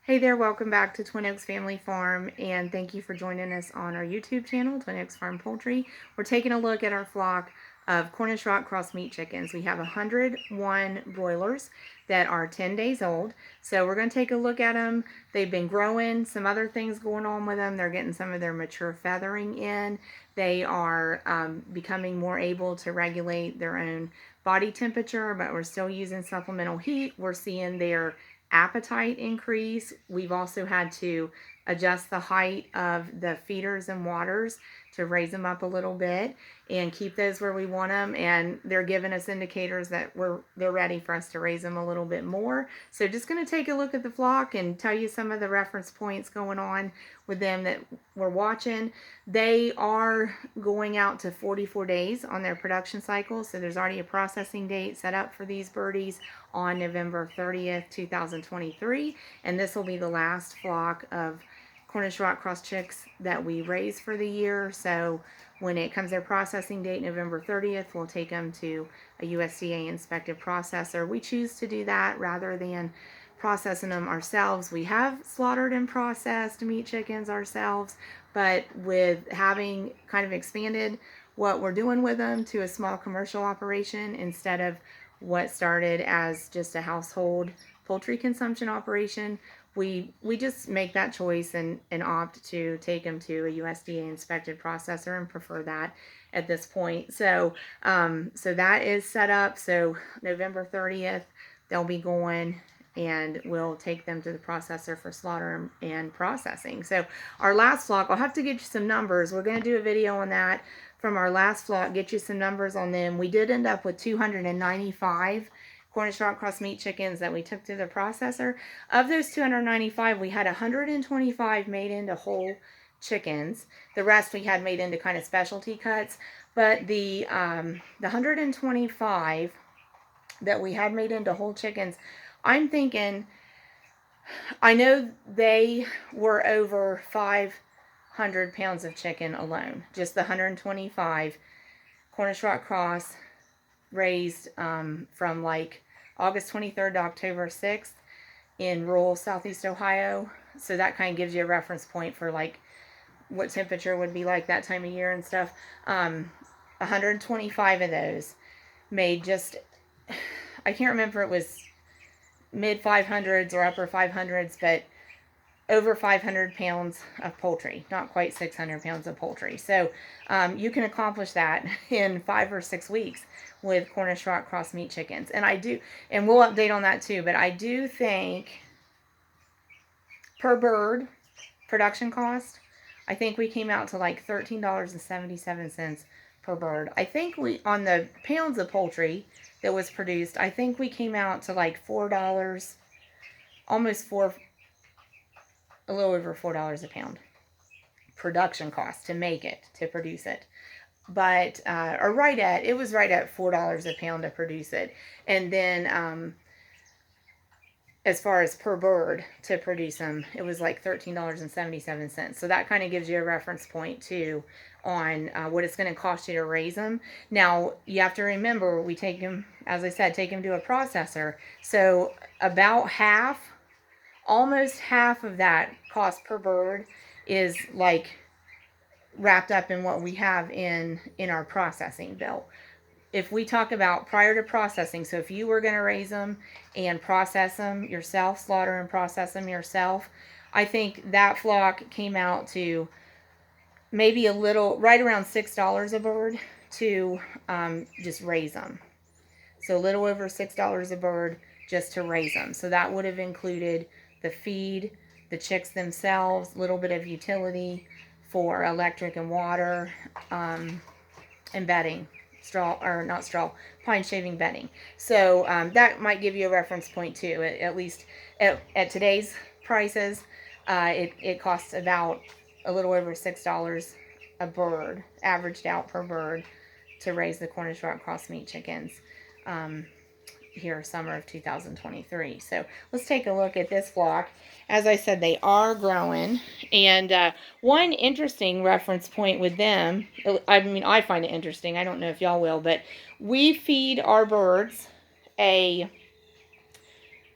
Hey there, welcome back to Twin Oaks Family Farm, and thank you for joining us on our YouTube channel, Twin Oaks Farm Poultry. We're taking a look at our flock of Cornish cross meat chickens. We have 101 broilers that are 10 days old. So we're going to take a look at them. They've been growing, some other things going on with them. They're getting some of their mature feathering in. They are becoming more able to regulate their own body temperature, but we're still using supplemental heat. We're seeing their appetite increase. We've also had to adjust the height of the feeders and waters to raise them up a little bit and keep those where we want them, and they're giving us indicators that they're ready for us to raise them a little bit more. So just going to take a look at the flock and tell you some of the reference points going on with them that we're watching. They are going out to 44 days on their production cycle, so there's already a processing date set up for these birdies on November 30th, 2023, and this will be the last flock of Cornish cross chicks that we raise for the year. So when it comes their processing date, November 30th, we'll take them to a USDA inspected processor. We choose to do that rather than processing them ourselves. We have slaughtered and processed meat chickens ourselves, but with having kind of expanded what we're doing with them to a small commercial operation instead of what started as just a household poultry consumption operation, we just make that choice and opt to take them to a USDA inspected processor and prefer that at this point. So so that is set up. So November 30th, they'll be going, and we'll take them to the processor for slaughter and processing. So our last flock, I'll have to get you some numbers. We're going to do a video on that from our last flock, get you some numbers on them. We did end up with 295 Cornish cross meat chickens that we took to the processor. Of those 295, we had 125 made into whole chickens. The rest we had made into kind of specialty cuts. But the 125 that we had made into whole chickens, I'm thinking, I know they were over 500 pounds of chicken alone. Just the 125 Cornish cross raised from like August 23rd to October 6th in rural southeast Ohio. So that kind of gives you a reference point for like what temperature would be like that time of year and stuff. 125 of those made just, I can't remember if it was mid 500s or upper 500s, but over 500 pounds of poultry, not quite 600 pounds of poultry. So you can accomplish that in 5 or 6 weeks with Cornish cross meat chickens. And we'll update on that too, but I do think per bird production cost, I think we came out to like $13.77 per bird. I think on the pounds of poultry that was produced, I think we came out to like $4, almost a little over $4 a pound production cost to make it, to produce it. But it was right at $4 a pound to produce it. And then as far as per bird to produce them, it was like $13.77. So that kind of gives you a reference point too on what it's going to cost you to raise them. Now you have to remember, we take them, as I said, take them to a processor. So about almost half of that cost per bird is like wrapped up in what we have in our processing bill. If we talk about prior to processing, so if you were going to raise them and process them yourself, slaughter and process them yourself, I think that flock came out to maybe right around $6 a bird to just raise them. So a little over $6 a bird just to raise them. So that would have included the feed, the chicks themselves, a little bit of utility for electric and water, and bedding, pine shaving bedding. So that might give you a reference point too. At least at today's prices, it costs about a little over $6 a bird, averaged out per bird, to raise the Cornish cross meat chickens here summer of 2023. So let's take a look at this flock. As I said, they are growing, and one interesting reference point with them, I mean, I find it interesting, I don't know if y'all will, but we feed our birds a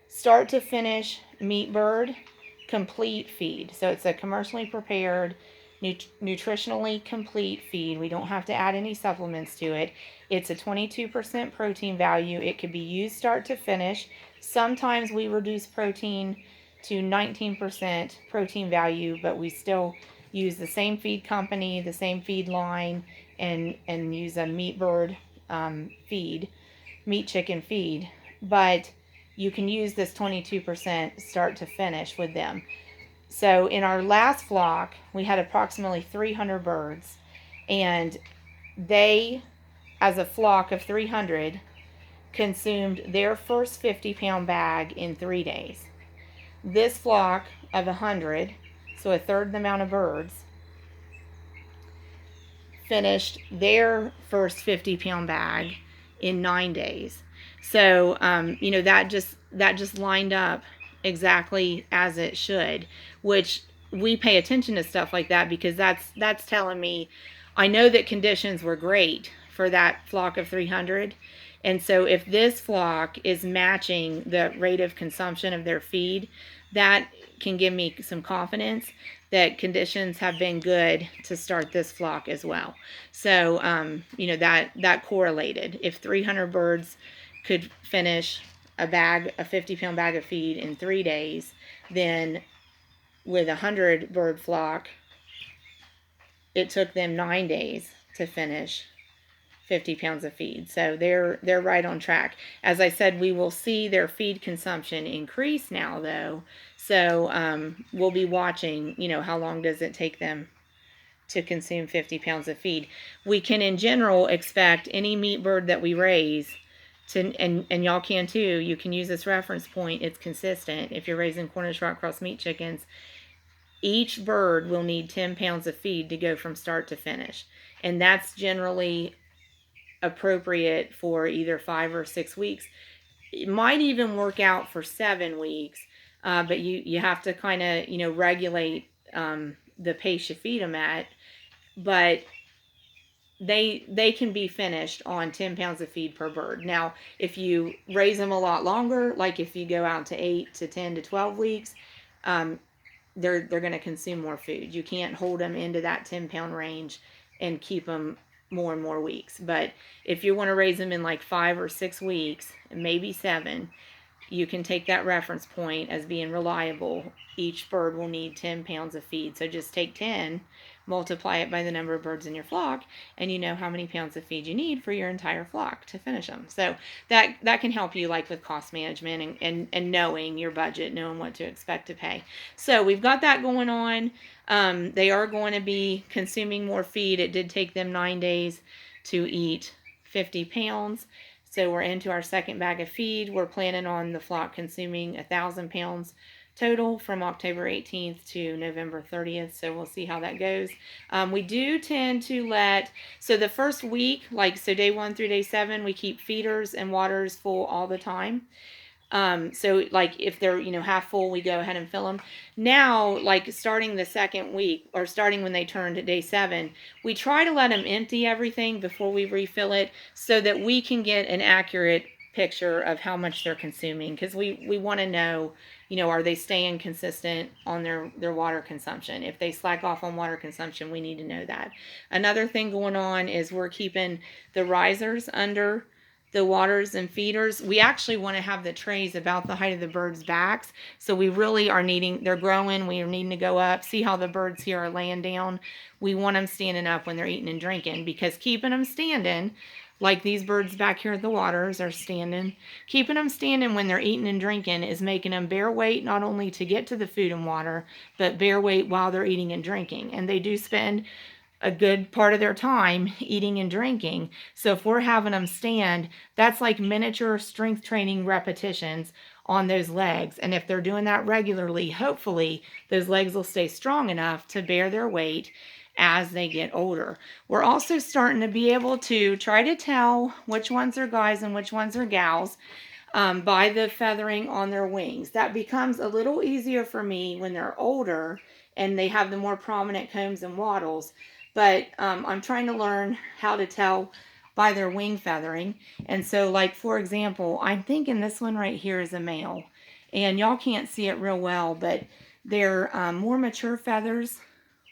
start to finish meat bird complete feed. So it's a commercially prepared, nutritionally complete feed. We don't have to add any supplements to it. It's a 22% protein value. It could be used start to finish. Sometimes we reduce protein to 19% protein value, but we still use the same feed company, the same feed line, and use a meat bird feed, meat chicken feed. But you can use this 22% start to finish with them. So in our last flock, we had approximately 300 birds, and they, as a flock of 300, consumed their first 50-pound bag in 3 days. This flock of 100, so a third the amount of birds, finished their first 50-pound bag in 9 days. So that just lined up exactly as it should, which we pay attention to stuff like that because that's telling me I know that conditions were great for that flock of 300. And so if this flock is matching the rate of consumption of their feed, that can give me some confidence that conditions have been good to start this flock as well. So, that correlated. If 300 birds could finish a 50-pound bag of feed in 3 days, then with a 100 bird flock, it took them 9 days to finish 50 pounds of feed. So they're right on track. As I said, we will see their feed consumption increase now, though. So we'll be watching, how long does it take them to consume 50 pounds of feed. We can, in general, expect any meat bird that we raise to, and y'all can too, you can use this reference point. It's consistent. If you're raising Cornish rock cross meat chickens, each bird will need 10 pounds of feed to go from start to finish. And that's generally appropriate for either 5 or 6 weeks. It might even work out for 7 weeks, but you have to kind of regulate the pace you feed them at. But they can be finished on 10 pounds of feed per bird. Now, if you raise them a lot longer, like if you go out to 8 to 10 to 12 weeks, they're going to consume more food. You can't hold them into that 10-pound range and keep them more and more weeks. But if you want to raise them in like 5 or 6 weeks, maybe 7, you can take that reference point as being reliable. Each bird will need 10 pounds of feed. So just take 10, multiply it by the number of birds in your flock, and you know how many pounds of feed you need for your entire flock to finish them. So that can help you like with cost management and knowing your budget, knowing what to expect to pay. So we've got that going on. They are going to be consuming more feed. It did take them 9 days to eat 50 pounds. So we're into our second bag of feed. We're planning on the flock consuming 1,000 pounds total from October 18th to November 30th. So we'll see how that goes. We do tend to so the first week, so day 1 through day 7, we keep feeders and waters full all the time. So if they're, half full, we go ahead and fill them. Now, starting the second week or starting when they turn to day 7, we try to let them empty everything before we refill it so that we can get an accurate picture of how much they're consuming. Because we want to know, are they staying consistent on their water consumption? If they slack off on water consumption, we need to know that. Another thing going on is we're keeping the risers under the waters and feeders. We actually want to have the trays about the height of the birds' backs. So we really are they're growing, we are needing to go up. See how the birds here are laying down? We want them standing up when they're eating and drinking, because keeping them standing, like these birds back here at the waters are standing, keeping them standing when they're eating and drinking is making them bear weight not only to get to the food and water, but bear weight while they're eating and drinking. And they do spend a good part of their time eating and drinking. So if we're having them stand, that's like miniature strength training repetitions on those legs. And if they're doing that regularly, hopefully those legs will stay strong enough to bear their weight as they get older. We're also starting to be able to try to tell which ones are guys and which ones are gals by the feathering on their wings. That becomes a little easier for me when they're older and they have the more prominent combs and wattles. But I'm trying to learn how to tell by their wing feathering. And so, for example, I'm thinking this one right here is a male. And y'all can't see it real well, but Their more mature feathers,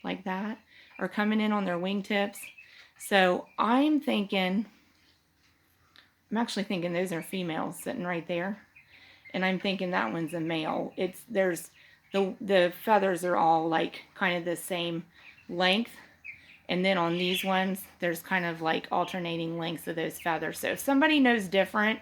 like that, are coming in on their wingtips. So I'm actually thinking those are females sitting right there. And I'm thinking that one's a male. The feathers are all like kind of the same length. And then on these ones, there's kind of like alternating lengths of those feathers. So if somebody knows different,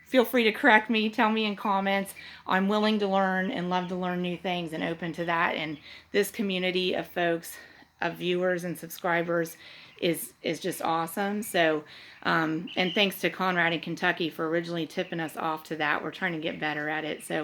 feel free to correct me, tell me in comments. I'm willing to learn and love to learn new things and open to that. And this community of folks, of viewers and subscribers is just awesome. So, and thanks to Conrad in Kentucky for originally tipping us off to that. We're trying to get better at it. So